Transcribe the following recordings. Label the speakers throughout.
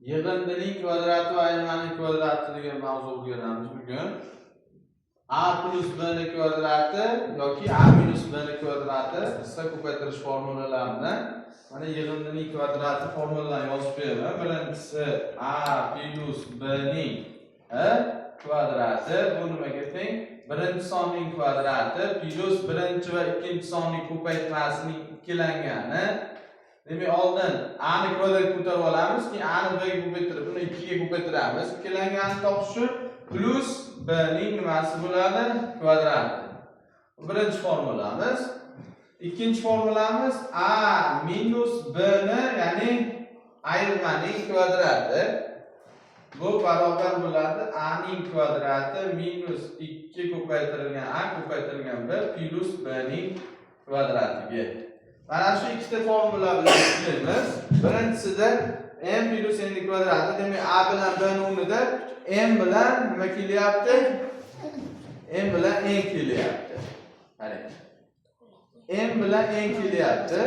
Speaker 1: Yig'indining kvadrati va ayirmaning kvadrati degan mavzu o'rganamiz bugun. A plus b ning kvadrati yoki a minus b ning kvadrati qisqa ko'paytirish formulalarini mana yig'indining kvadrati formulalarini yozib beraman. Birinchisi a plus b ning kvadrati bu nimaga teng? Birinchi sonning kvadrati plus birinchi va ikkinchi sonning ko'paytmasining ikkilangani. Demek oldin a ni kvadratga ko'tarib olamiz, keyin a ni b ga ko'paytirib, buni 2 ga ko'paytiramiz. Ikkilangani topish uchun plus b ning nimasi bo'ladi? Kvadrati. Birinchi formulamiz. Ikkinchi formulamiz a minus b ni, ya'ni ayirmaning kvadrati. Bu barobar bo'ladi a ning kvadrati minus 2 ko'paytirilgan a ko'paytirilgan b plus b ning kvadratiga. Mana shu ikkita formula bilan ishlaymiz. Birinchisida m plus n ning kvadrati, demak a bilan b ning o'rnida m bilan nima kelyapti? M bilan n kelyapti. Qarang. M bilan n kelyapti.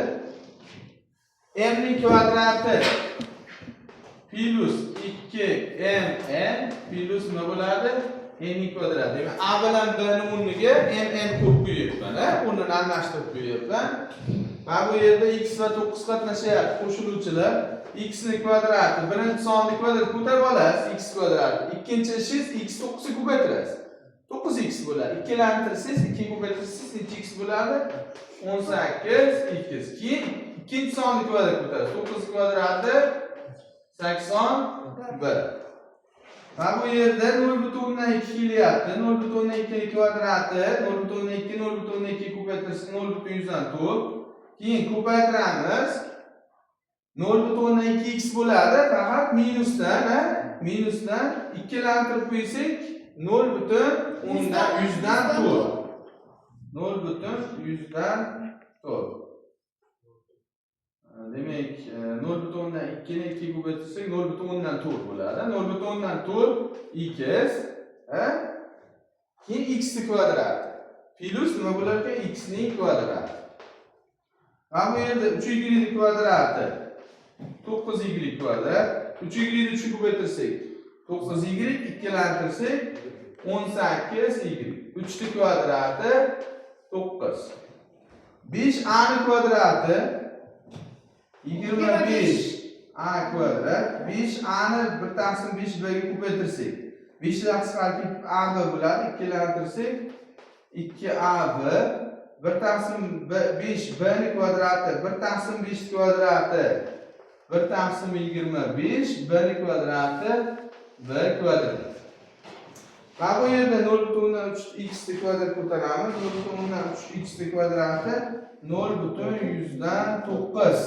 Speaker 1: M ning kvadrati plus 2mn plus nima bo'ladi? N ning kvadrati. Demak a bilan b ning o'rniga mn qo'yib qo'yibman, o'rnini almashtirib qo'yibman. Mana bu yerda x va 9 qatnashyapti, qo'shiluvchilar. X ning kvadrati, birinchi sonning kvadrati ko'tarib olasiz, x kvadrati. Ikkinchi ishingiz x 9 ga ko'paytirasiz. 9x bo'ladi. Ikkilantirsangiz, 2 ga ko'paytirsangiz necha x bo'ladi? 18x. Keyin ikkinchi sonning kvadrati ko'tarasiz. 9 kvadrati 81. Mana bu yerda 0.2 kelyapti. 0.2 kvadrati, 0.2 0.2 ko'paytirsak 0.4. Keyin ko'paytiramiz. 0.2x bo'ladi, faqat minusdan, minusdan ikkilantirib qo'ysak 0.100dan 4. 0.100dan 4. Demek 0.2 ni 2 ko'paytirsak 0.10dan 4 bo'ladi. 0.10dan 4 x, keyin x ning kvadrati plus nima bo'lar ekan? X ning kvadrati. Mana bu yerda 3y ning kvadrati 9y kvadrat. 3y ni 3 ga ko'paytirsak 9y, ikkilantirsak 18y. 3 ning kvadrati 9. 5a ning kvadrati 25 a kvadrat. 5a ni 1 taqsim 5 b ga ko'paytirsak 5 qisqartib a b bo'ladi. Ikkilantirsak 2ab. 1 taqsim 5 b ning kvadrati 1 taqsim 5 kvadrati 1 taqsim 25 b ning kvadrati b kvadrat. Mana bu yerda 0.3 x ning kvadrat ko'taramiz. 0.3 x ning kvadrati 0.100dan 9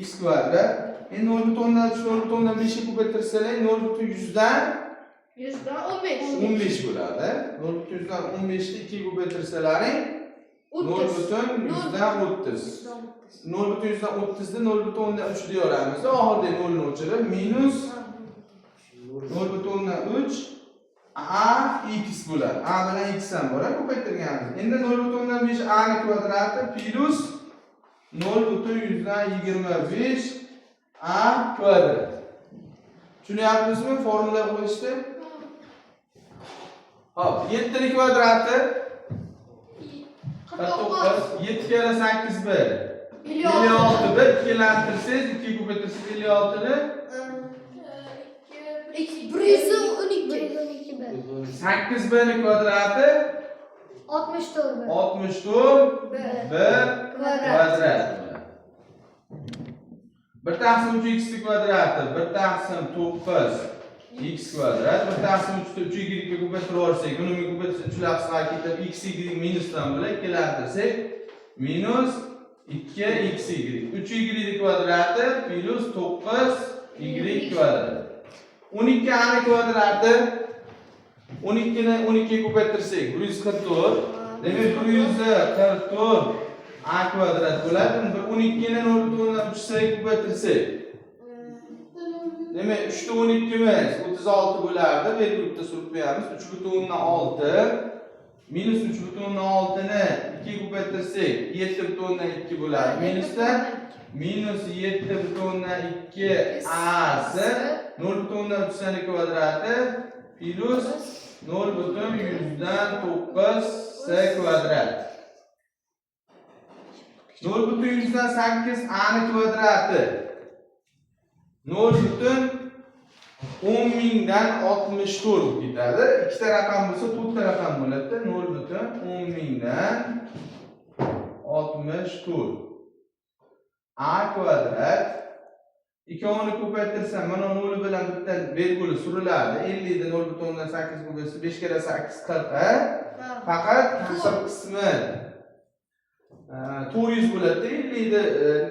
Speaker 1: x kvadrat. Endi 0.3 0.5 ga ko'paytirsalar 0.100dan 15 bo'ladi. 0.100dan 15 ni 2 ga ko'paytirsalaring 0.100dan 30. 0.100dan 30 ni 0.3 deyveramiz. Oxirida 0 ni o'chirib minus 0.3 a x bo'ladi. A bilan x ham bor, ko'paytirganmiz. Endi 0.5 a ning kvadrati plus 0.100dan 25 a kvadrat. Tushunyapsizmi formula qo'yishni? Hop, 7 ning kvadrati 49, 7 kere 8 b 56 b, ikkilantirsangiz 2 ga ko'paytirsangiz 56 ni
Speaker 2: 112 b.
Speaker 1: 8 b ning kvadrati 64 b kvadrat. 1 taqsim 3x ning kvadrati 1 taqsim 9 x kvadrat. 1 taqsim 3 3 y ga ko'paytirib olsak, buni ko'paytirsak 3 lafzlar ketib x y minusdan bilan ikkilantirsak minus 2x y. 3 y ning kvadrati plus 9 y kvadrat. 12 a ning kvadrati 12 ni 12 ga ko'paytirsak 144. Demak 144 a kvadrat bo'ladi. 12 ni 0.3 ga ko'paytirsak demak 3 ta 12 imiz 36 bo'lardi. Vergulda surib qo'yamiz. 3.6 minus 3.6 ni 2 ga ko'paytirsak 7.2 bo'ladi. Minusdan minus 7,2 a'si 0,3 kvadrati plus 0,109 s kvadrat. 0,108 a'ni kvadrati 0,10,000dan 64 ketadi. Ikkita raqam bo'lsa, to'rtta raqam bo'ladi. 0,10,000dan 64 a kvadrat. Ikkovini ko'paytirsam, mana 0 bilan bitta belgili suriladi. 50 dan 0,8 bo'lsa 5 kere 8 40. Faqat kasr qismi 400 bo'ladi. 50 ni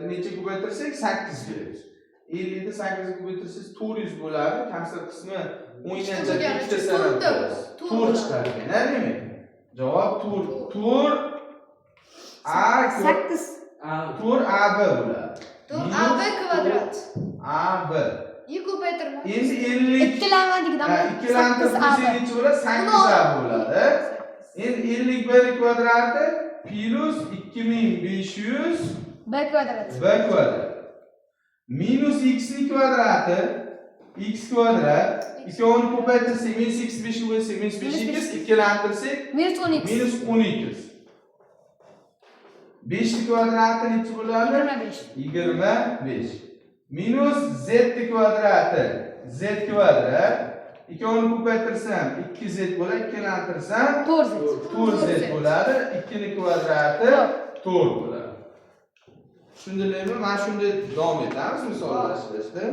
Speaker 1: necha ko'paytirsak 8 beradi. 50 ni 8 ga ko'paytirsangiz 400 bo'ladi. Kasr qismi 10 dan ikkita sanab bo'ladi. 4 chiqadi. Nima? Javob 4 a
Speaker 2: 8
Speaker 1: 4 ab bo'ladi.
Speaker 2: 4 ab kvadrat.
Speaker 1: ab.
Speaker 2: Ko'paytirma.
Speaker 1: Endi 50
Speaker 2: ikkilanmadigida
Speaker 1: ikkilantirib bo'ladi 8 ab bo'ladi. Endi 51 kvadrati plus 2500
Speaker 2: b kvadrat.
Speaker 1: b kvadrat. Minus x ni kvadrati x kvadrat. Ikkovini ko'paytirsak minus x 5 bo'lsa minus 5x, ikkilantirsak
Speaker 2: minus 12.
Speaker 1: minus 12. 5 ni kvadrati necha bo'ladi? 25. Minus z kvadrati z kvadrat. Ikkovini ko'paytirsam 2z bo'ladi, ikkilantirsam 4z bo'ladi. 2 ni kvadrati 4 bo'ladi. Tushundingizmi? Mana shunday davom etamiz misollashtirishda.